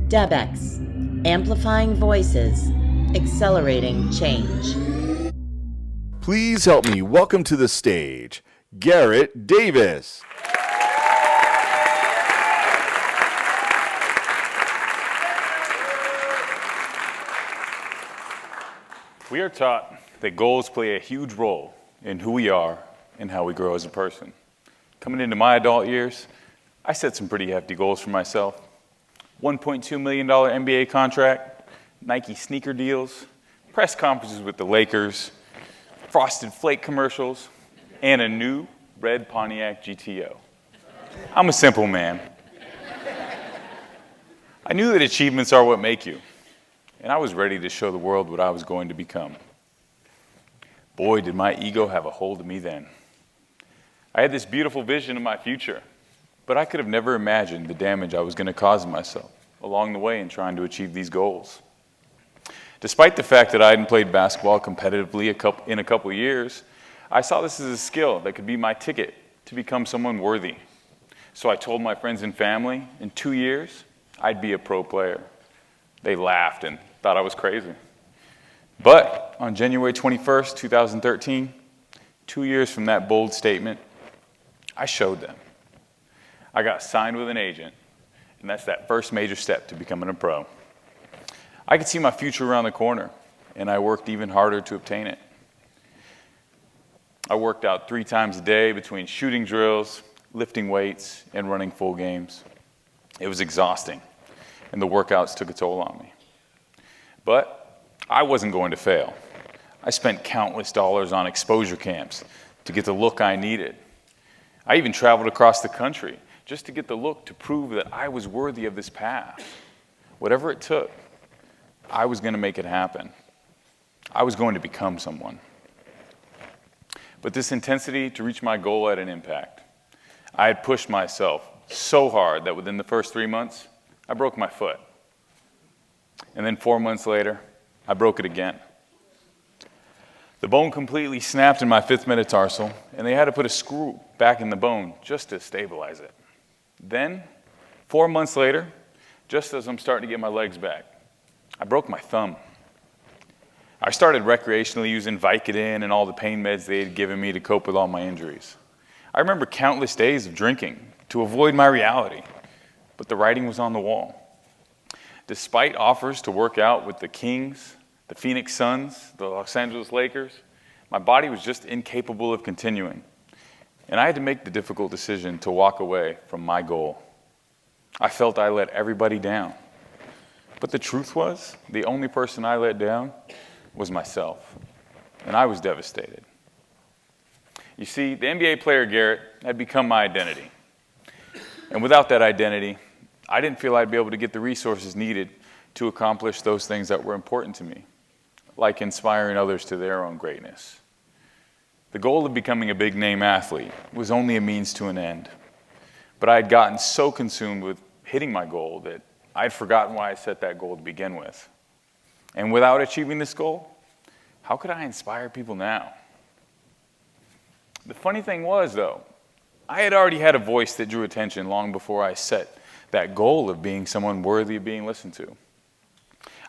DebX, amplifying voices, accelerating change. Please help me welcome to the stage, Garrett Davis. We are taught that goals play a huge role in who we are and how we grow as a person. Coming into my adult years, I set some pretty hefty goals for myself. $1.2 million NBA contract, Nike sneaker deals, press conferences with the Lakers, Frosted Flake commercials, and a new red Pontiac GTO. I'm a simple man. I knew that achievements are what make you, and I was ready to show the world what I was going to become. Boy, did my ego have a hold of me then. I had this beautiful vision of my future, but I could have never imagined the damage I was going to cause myself along the way in trying to achieve these goals. Despite the fact that I hadn't played basketball competitively in a couple years, I saw this as a skill that could be my ticket to become someone worthy. So I told my friends and family, in 2 years, I'd be a pro player. They laughed and thought I was crazy. But on January 21st, 2013, 2 years from that bold statement, I showed them. I got signed with an agent, and that's that first major step to becoming a pro. I could see my future around the corner, and I worked even harder to obtain it. I worked out 3 times a day between shooting drills, lifting weights, and running full games. It was exhausting, and the workouts took a toll on me. But I wasn't going to fail. I spent countless dollars on exposure camps to get the look I needed. I even traveled across the country just to get the look to prove that I was worthy of this path. Whatever it took, I was going to make it happen. I was going to become someone. But this intensity to reach my goal had an impact. I had pushed myself so hard that within the first 3 months, I broke my foot. And then 4 months later, I broke it again. The bone completely snapped in my 5th metatarsal, and they had to put a screw back in the bone just to stabilize it. Then, 4 months later, just as I'm starting to get my legs back, I broke my thumb. I started recreationally using Vicodin and all the pain meds they had given me to cope with all my injuries. I remember countless days of drinking to avoid my reality, but the writing was on the wall. Despite offers to work out with the Kings, the Phoenix Suns, the Los Angeles Lakers, my body was just incapable of continuing. And I had to make the difficult decision to walk away from my goal. I felt I let everybody down. But the truth was, the only person I let down was myself. And I was devastated. You see, the NBA player Garrett had become my identity. And without that identity, I didn't feel I'd be able to get the resources needed to accomplish those things that were important to me, like inspiring others to their own greatness. The goal of becoming a big-name athlete was only a means to an end. But I had gotten so consumed with hitting my goal that I'd forgotten why I set that goal to begin with. And without achieving this goal, how could I inspire people now? The funny thing was, though, I had already had a voice that drew attention long before I set that goal of being someone worthy of being listened to.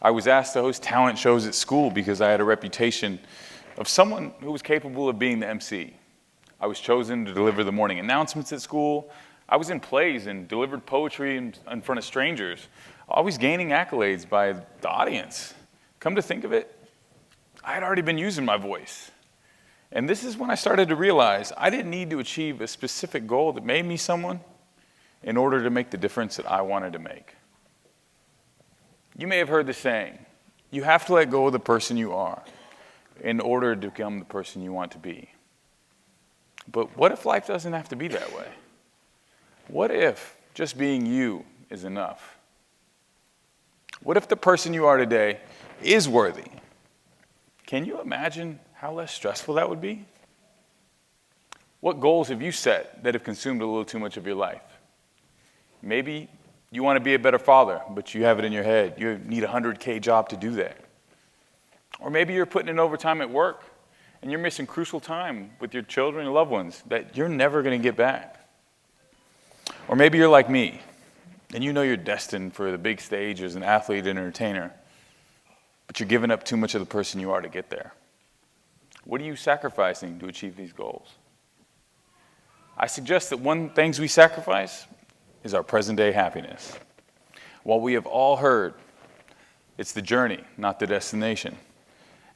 I was asked to host talent shows at school because I had a reputation of someone who was capable of being the MC. I was chosen to deliver the morning announcements at school. I was in plays and delivered poetry in front of strangers, always gaining accolades by the audience. Come to think of it, I had already been using my voice. And this is when I started to realize I didn't need to achieve a specific goal that made me someone in order to make the difference that I wanted to make. You may have heard the saying, you have to let go of the person you are in order to become the person you want to be. But what if life doesn't have to be that way? What if just being you is enough? What if the person you are today is worthy? Can you imagine how less stressful that would be? What goals have you set that have consumed a little too much of your life? Maybe you want to be a better father, but you have it in your head. You need a 100K job to do that. Or maybe you're putting in overtime at work and you're missing crucial time with your children and loved ones that you're never going to get back. Or maybe you're like me and you know you're destined for the big stage as an athlete and entertainer, but you're giving up too much of the person you are to get there. What are you sacrificing to achieve these goals? I suggest that one thing we sacrifice is our present-day happiness. While we have all heard it's the journey, not the destination,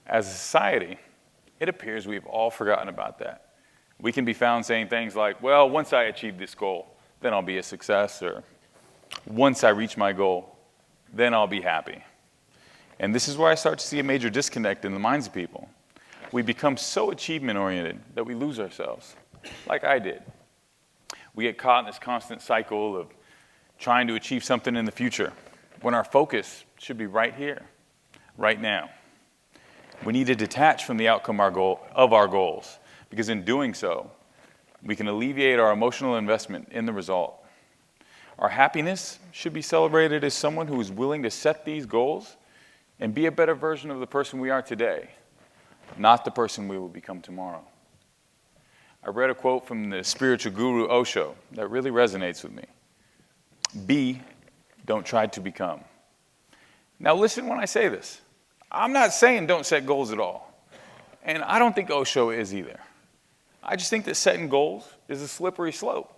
as a society, it appears we've all forgotten about that. We can be found saying things like, well, once I achieve this goal, then I'll be a success, or once I reach my goal, then I'll be happy. And this is where I start to see a major disconnect in the minds of people. We become so achievement-oriented that we lose ourselves, like I did. We get caught in this constant cycle of trying to achieve something in the future, when our focus should be right here, right now. We need to detach from the outcome of our goals, because in doing so, we can alleviate our emotional investment in the result. Our happiness should be celebrated as someone who is willing to set these goals and be a better version of the person we are today, not the person we will become tomorrow. I read a quote from the spiritual guru Osho that really resonates with me. Be, don't try to become. Now listen when I say this. I'm not saying don't set goals at all. And I don't think Osho is either. I just think that setting goals is a slippery slope.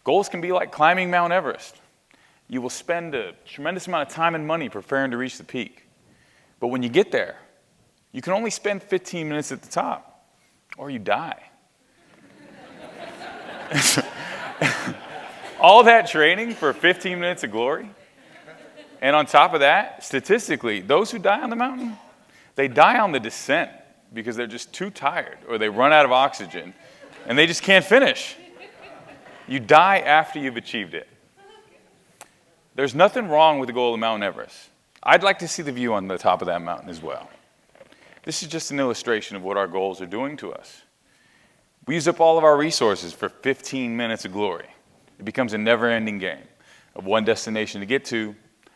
Goals can be like climbing Mount Everest. You will spend a tremendous amount of time and money preparing to reach the peak. But when you get there, you can only spend 15 minutes at the top, or you die. All that training for 15 minutes of glory? And on top of that, statistically, those who die on the mountain, they die on the descent because they're just too tired or they run out of oxygen and they just can't finish. You die after you've achieved it. There's nothing wrong with the goal of Mount Everest. I'd like to see the view on the top of that mountain as well. This is just an illustration of what our goals are doing to us. We use up all of our resources for 15 minutes of glory. It becomes a never-ending game of one destination to get to,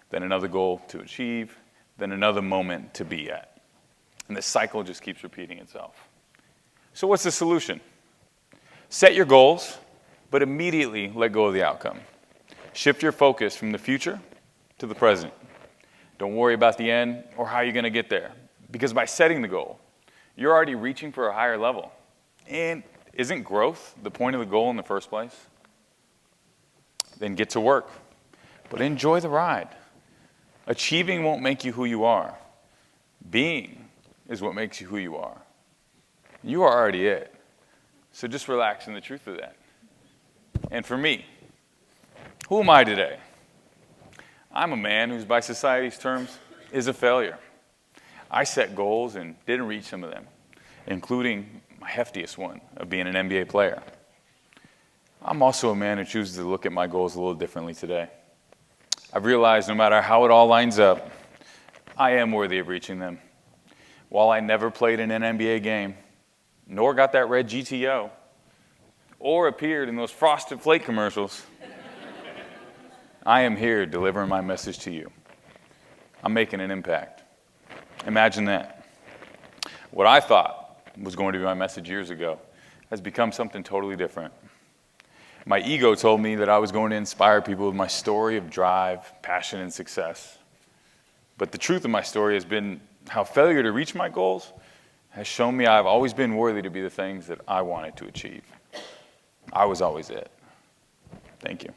then another goal to achieve, then another moment to be at. And the cycle just keeps repeating itself. So what's the solution? Set your goals, but immediately let go of the outcome. Shift your focus from the future to the present. Don't worry about the end or how you're going to get there, because by setting the goal, you're already reaching for a higher level. And isn't growth the point of the goal in the first place? Then get to work, but enjoy the ride. Achieving won't make you who you are. Being is what makes you who you are. You are already it. So just relax in the truth of that. And for me, who am I today? I'm a man who's, by society's terms, is a failure. I set goals and didn't reach some of them, including my heftiest one of being an NBA player. I'm also a man who chooses to look at my goals a little differently today. I've realized no matter how it all lines up, I am worthy of reaching them. While I never played in an NBA game, nor got that red GTO, or appeared in those Frosted Flake commercials, I am here delivering my message to you. I'm making an impact. Imagine that. What I thought was going to be my message years ago has become something totally different. My ego told me that I was going to inspire people with my story of drive, passion, and success. But the truth of my story has been how failure to reach my goals has shown me I've always been worthy to be the things that I wanted to achieve. I was always it. Thank you.